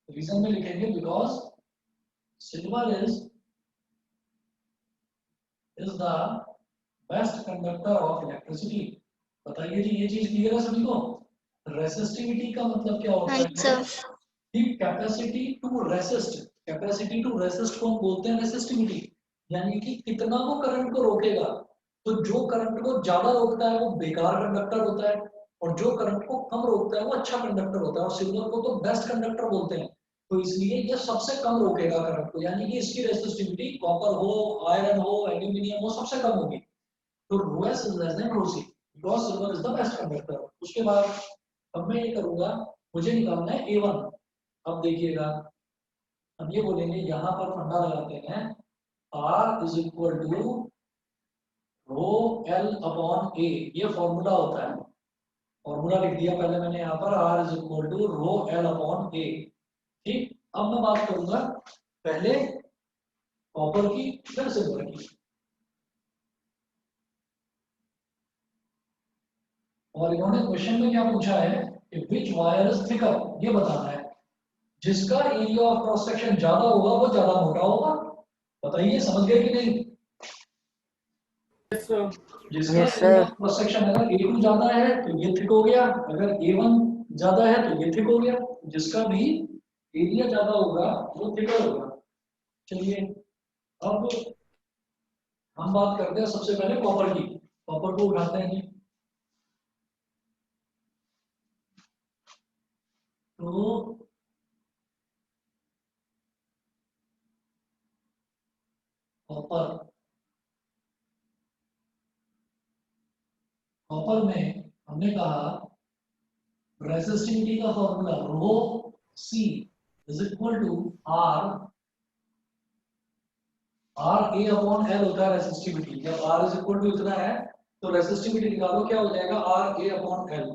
रीजन में लिखेंगे because silver is the best conductor of electricity. बताइए जी, ये चीज क्लियर है सभी को? रेसिस्टिविटी का मतलब क्या होता हाँ है? जी sir. Capacity to resist. Capacity to resist को हम बोलते हैं रेसिस्टिविटी, यानी कि कितना वो करंट को रोकेगा। तो जो करंट को ज्यादा रोकता है वो बेकार कंडक्टर होता है, और जो करंट को कम रोकता है वो अच्छा कंडक्टर होता है। और सिल्वर को तो बेस्ट कंडक्टर बोलते हैं, तो इसलिए ये सबसे कम रोकेगा करंट को, यानी कि इसकी रेसिस्टिविटी कॉपर हो, आयरन हो, एल्यूमिनियम हो, सबसे कम होगी। तो rho S is less than rho C because silver is the best conductor. उसके बाद अब मैं ये करूंगा, मुझे निकालना है A1। अब देखिएगा, अब ये बोलेंगे यहाँ पर फंडा लगाते हैं, R is equal to rho L upon A. ये फॉर्मूला होता है, फॉर्मूला लिख दिया पहले मैंने यहाँ पर, R is equal to rho L upon A. ठीक, अब मैं बात करूंगा पहले कॉपर की फिर सिल्वर की। और इन्होंने क्वेश्चन में क्या पूछा है कि विच वायर इज थिकर, ये बताना है। जिसका एरिया ऑफ क्रॉस सेक्शन ज्यादा होगा वो ज्यादा मोटा होगा। बताइए समझ गए कि नहीं? Yes, sir. जिसका Yes, area sir. Of cross section अगर A2 ज्यादा है तो ये थिक हो गया, अगर A1 ज्यादा है तो ये थिक हो गया। जिसका भी एरिया ज्यादा होगा वो थिकर होगा। चलिए अब हम बात करते हैं सबसे पहले कॉपर की। कॉपर को उठाते हैं जी। तो कॉपर, कॉपर में हमने कहा रेसिस्टिविटी का formula rho C is equal to R R A upon L होता है रेसिस्टिविटी। जब आर इज इक्वल टू इतना है तो रेसिस्टिविटी निकालो, क्या हो जाएगा आर ए अपॉन एल।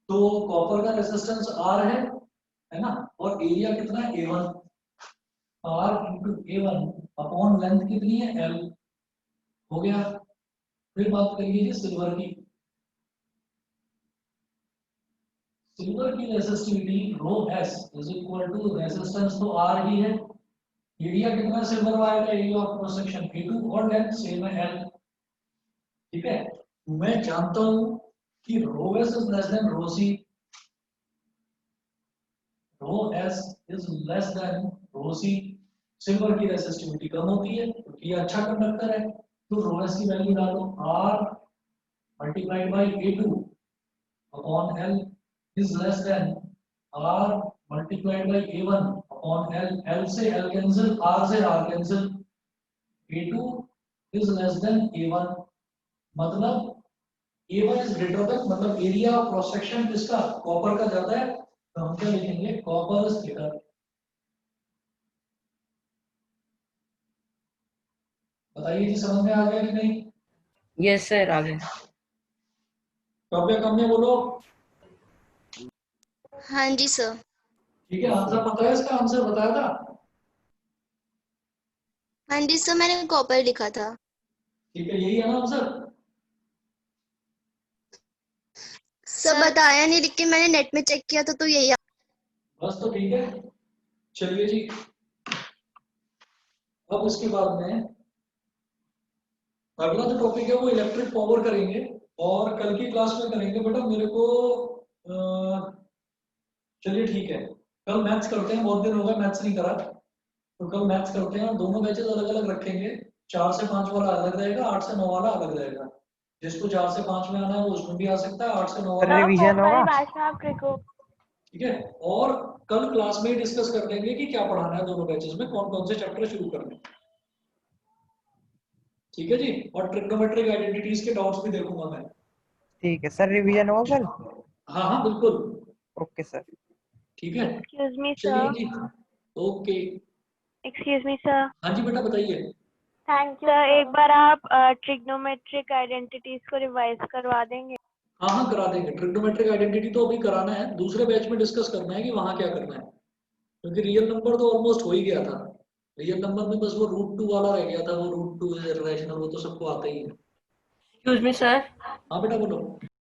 तो कॉपर का रेसिस्टेंस आर है ना, और एरिया कितना है ए1, आर इंटू ए1 अपॉन लेंथ कितनी है एल, हो गया। फिर बात करिए सिल्वर की। सिल्वर की resistivity rho S is equal to resistance तो आर ही है, एरिया कितना सिल्वर वायर का, area of cross section A two और लेंथ सेम है एल। ठीक है, मैं जानता हूं कि rho S is less than rho C, rho S is less than rho C. Silver की रेसिस्टिविटी कम होती है क्योंकि ये अच्छा कंडक्टर है, तो रो एस की वैल्यू डालो R multiplied by A2 upon L is less than R multiplied by ए1 अपॉन एल। एल से एल कैंसिल, आर से आर कैंसिल, ए2 इज लेस देन ए1, मतलब A1 इज ग्रेटर देन, मतलब एरिया ऑफ क्रॉस सेक्शन किसका, कॉपर का ज्यादा है, तो हम क्या लिखेंगे कॉपर इज थिकर। बताइए जी समझ में आ गया कि नहीं? यस सर, आ गया। टॉपिक कम में बोलो। हाँ जी सर। ठीक है, आंसर पता है इसका, आंसर बताया था। हाँ जी सर, मैंने कॉपर लिखा था। ठीक है, यही है ना आंसर। सर बताया नहीं, लेकिन मैंने नेट में चेक किया था तो यही आ- बस तो ठीक है, चलिए जी। अब इसके बाद में अगला जो टॉपिक है वो इलेक्ट्रिक पावर करेंगे, और कल की क्लास में करेंगे बेटा मेरे को। चलिए ठीक है, कल मैथ्स करते हैं, बहुत दिन हो गए मैथ्स नहीं करा, तो कल मैथ्स करते हैं। दोनों बैचेस अलग अलग रखेंगे, 4 से 5 वाला अलग रहेगा, 8 से 9 वाला अलग रहेगा। जिसको 4 से 5 में आना है वो उसमें भी आ सकता है, 8 से 9 वाला। रिवीजन होगा। ठीक है, और कल क्लास में ही डिस्कस कर लेंगे कि क्या पढ़ाना है दोनों बैचेस में, कौन कौन से चैप्टर शुरू करने हैं। ठीक है जी, और ट्रिग्नोमेट्रिक आइडेंटिटीज के डाउट्स भी देखूंगा मैं। ठीक है सर, रिवीजन होगा कल। हाँ हाँ बिल्कुल। Okay sir. ठीक है, एक्सक्यूज मी चलिए सर। जी, ओके। Excuse me sir. हाँ जी बेटा बताइए। थैंक यू सर, एक बार आप ट्रिग्नोमेट्रिक आइडेंटिटीज को रिवाइज करवा देंगे? हाँ हाँ करा देंगे, ट्रिग्नोमेट्रिक आइडेंटिटी तो अभी कराना है, दूसरे बैच में डिस्कस करना है कि वहाँ क्या करना है, क्योंकि रियल नंबर तो ऑलमोस्ट हो ही गया था। रियल नंबर में बस वो √2 वाला रह गया था, वो √2 इज इरेशनल, वो तो सबको आता ही है। Excuse me sir. हाँ बेटा बोलो।